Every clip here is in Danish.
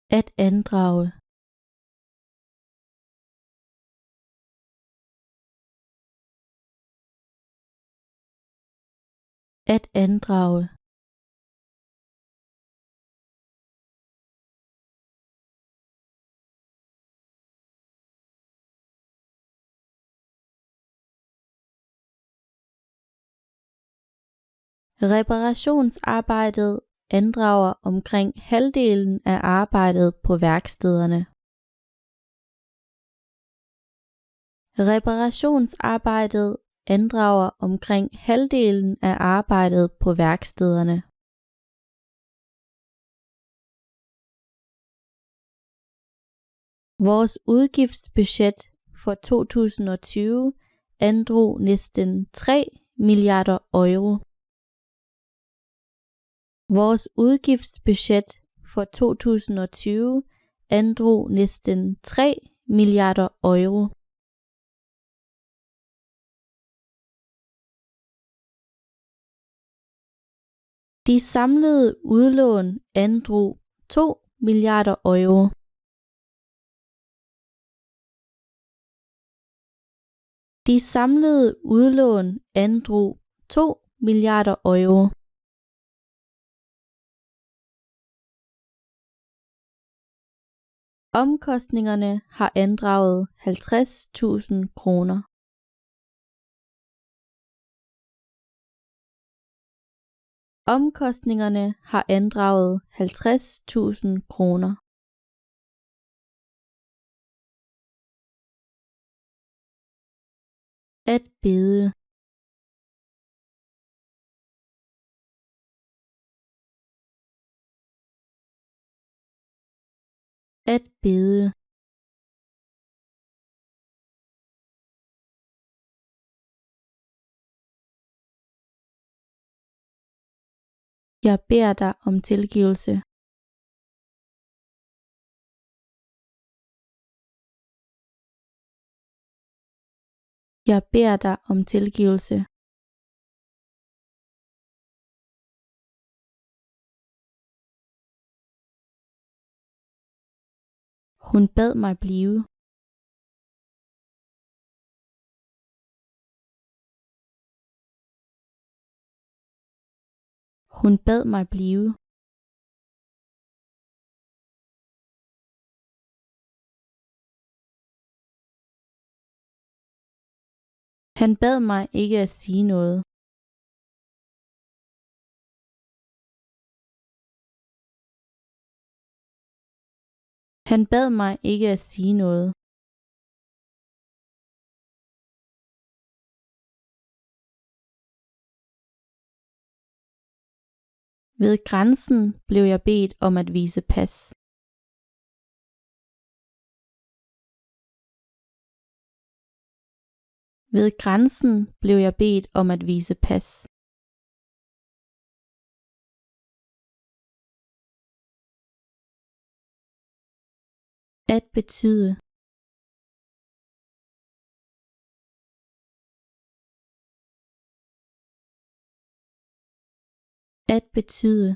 At andrage. At andrage. Reparationsarbejdet andrager omkring halvdelen af arbejdet på værkstederne. Reparationsarbejdet andrager omkring halvdelen af arbejdet på værkstederne. Vores udgiftsbudget for 2020 androg næsten 3 milliarder euro. Vores udgiftsbudget for 2020 androg næsten 3 milliarder euro. De samlede udlån androg 2 milliarder euro. De samlede udlån androg 2 milliarder euro. Omkostningerne har andraget 50.000 kroner. Omkostningerne har andraget 50.000 kroner. At bede. At bede. Jeg beder dig om tilgivelse. Jeg beder dig om tilgivelse. Hun bad mig blive. Hun bad mig blive. Han bad mig ikke at sige noget. Han bad mig ikke at sige noget. Ved grænsen blev jeg bedt om at vise pas. Ved grænsen blev jeg bedt om at vise pas. At betyde. At betyde.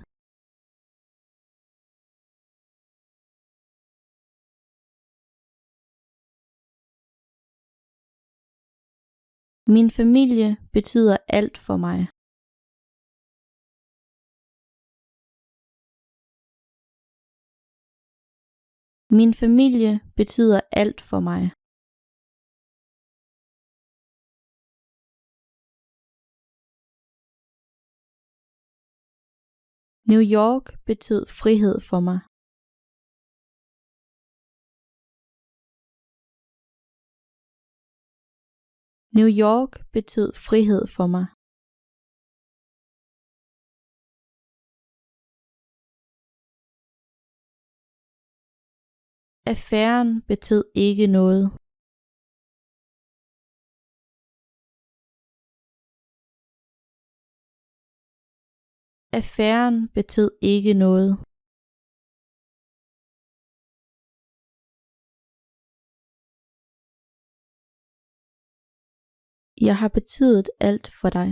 Min familie betyder alt for mig. Min familie betyder alt for mig. New York betød frihed for mig. New York betød frihed for mig. Affæren betød ikke noget. Affæren betød ikke noget. Jeg har betydet alt for dig.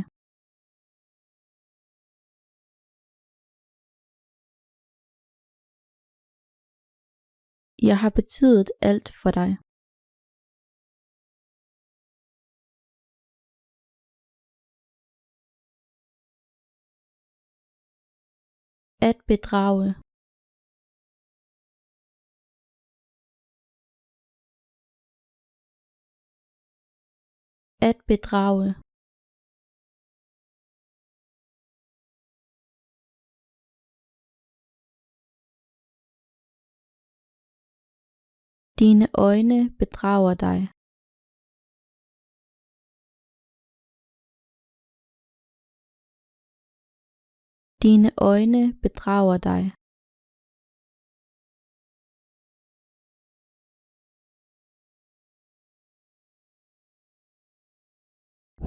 Jeg har betydet alt for dig. At bedrage. At bedrage. Dine øjne bedrager dig. Dine øjne bedrager dig.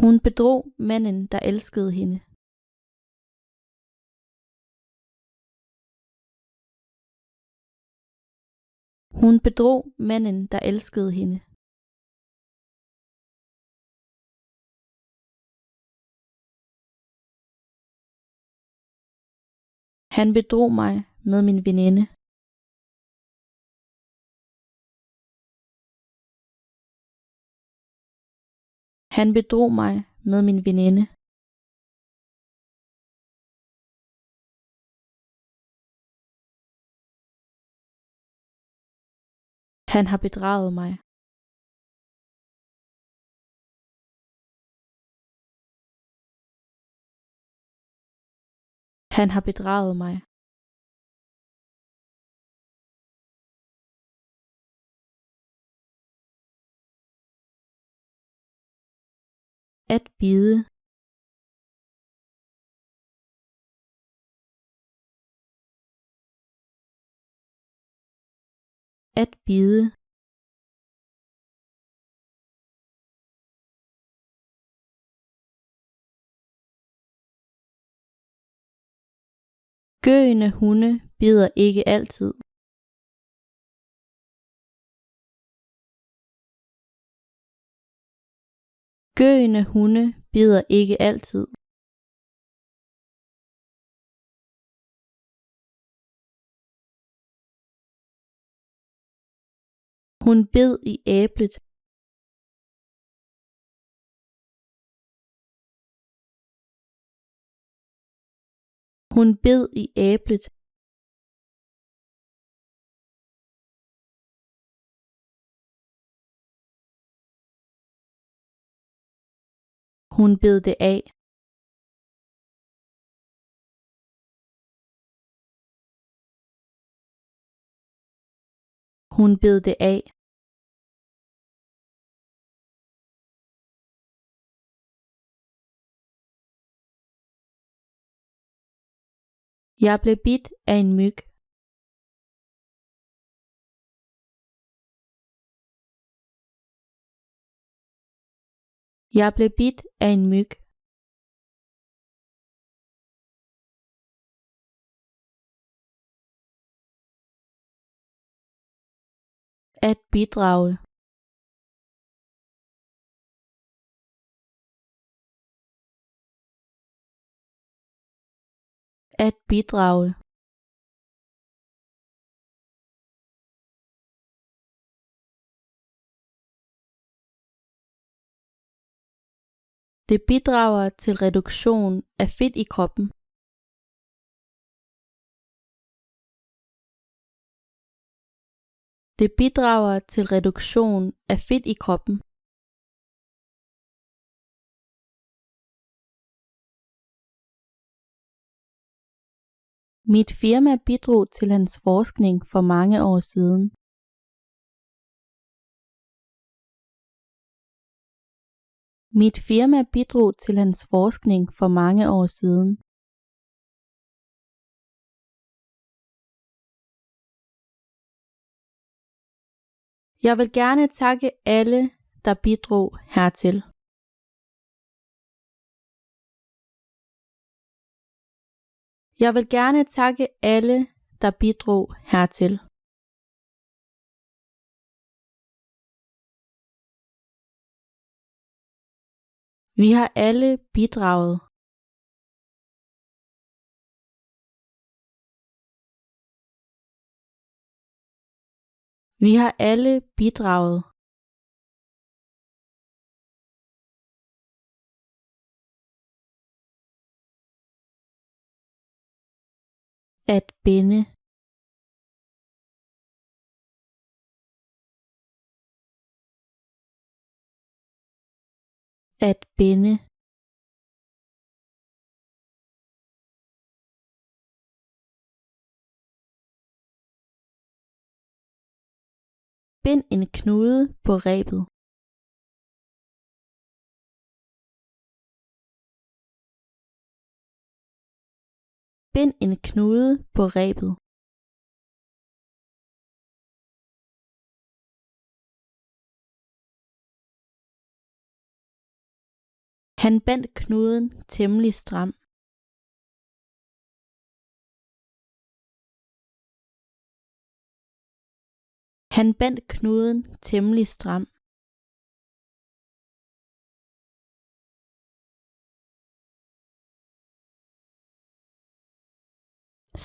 Hun bedrog manden, der elskede hende. Hun bedrog manden, der elskede hende. Han bedrog mig med min veninde. Han bedrog mig med min veninde. Han har bedraget mig. Han har bedraget mig. At bide. At bide. Gøende hunde bider ikke altid. Gøende hunde bider ikke altid. Hun bed i æblet. Hun bed i æblet. Hun bed det af. Hun bed det af. Jeg blev bidt af en myg. Jeg blev bidt af en myg. At bidrage. At bidrage. Det bidrager til reduktion af fedt i kroppen. Det bidrager til reduktion af fedt i kroppen. Mit firma bidrog til hans forskning for mange år siden. Mit firma bidrog til hans forskning for mange år siden. Jeg vil gerne takke alle, der bidrog hertil. Jeg vil gerne takke alle, der bidrog hertil. Vi har alle bidraget. Vi har alle bidraget. At binde. At binde. Bind en knude på rebet. Bind en knude på rebet. Han bandt knuden temmelig stram. Han bandt knuden temmelig stram.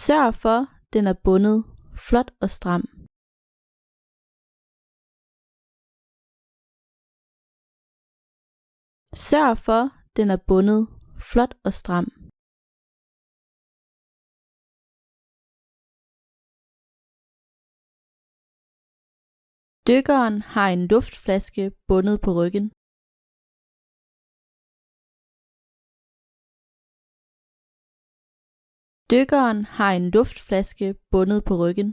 Sørg for, den er bundet flot og stram. Sørg for, den er bundet flot og stram. Dykkeren har en luftflaske bundet på ryggen. Dykkeren har en luftflaske bundet på ryggen.